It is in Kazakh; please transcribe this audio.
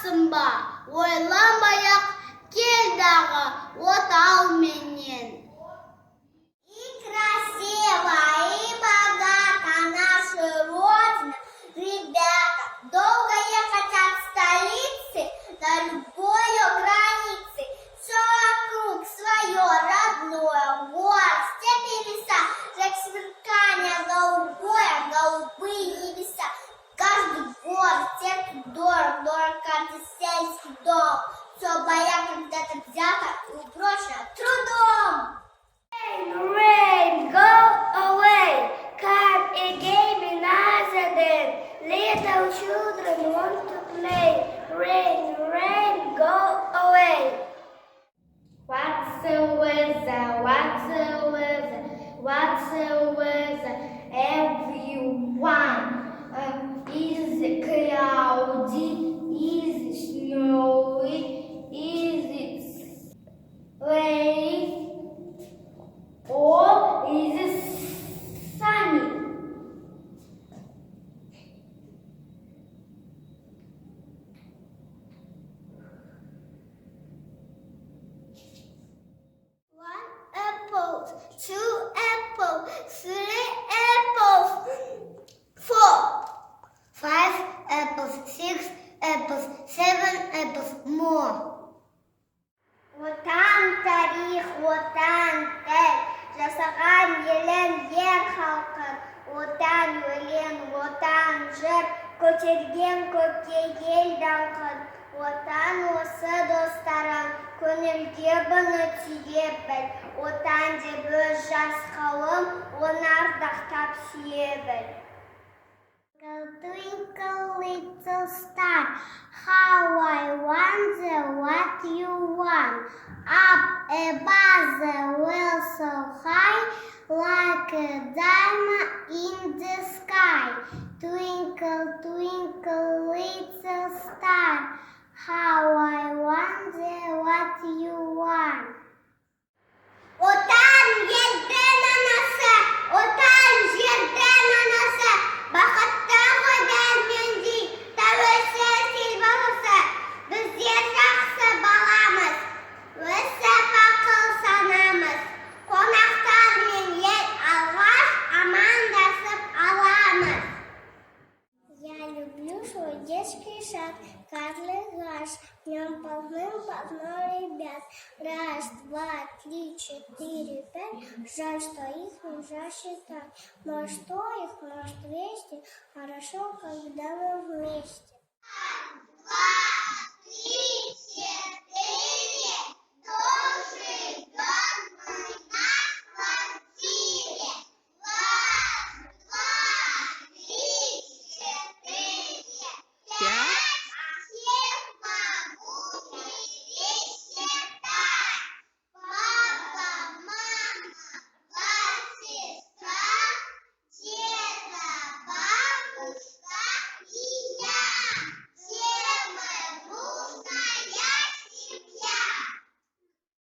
жатсың ба? Ойламай-ақ кел дағы отау менен. И красиво, и богато наша Родина. Ребята, долго ехать от столицы до любой границы. Все вокруг свое родное, горы, степи, леса, как сверкание голубое, голубые небеса. Каждый город сердцу дорог, дорог каждый сельский дом. Все боя когда-то взято и брошено трудом. Rain, rain, go away, come again another day. Little children want to play. Rain, rain, go away. What's the weather? What's the weather? What's the weather? Everyone. Is it cloudy? Is it snowy? Is it rain? Or is it sunny? One apple, two apples, three apples, 4, 5 apples, 6 apples, 7 apples more. Отан тарих, отан тел, жасаған елін ер халқын, отан өлең, отан жыр, көтерген көкке ел даңқын. Отан осы достарым, көңілге бұны түйе біл, отан деп өз жас қауым, оны ардақтап сүйе біл. Twinkle, little star, how I wonder what you want. Up above the world so high, like a diamond in the sky. Twinkle, twinkle, little star, how I wonder what you want. Отан елден анасы, отан жерден анасы, бақытты қойдан мендей, тәуелсіз ел баласы. Біздер жақсы баламыз, өсіп ақыл санамыз. Қонақтармен ел алғаш амандасып аламыз. Я люблю свой детский сад, Қарлығаш, в нем полным-полно ребят. Раз, два, три, четыре, пять. Жаль, что их нельзя считать. Может, 100 их, может, 200. Хорошо, когда мы вместе.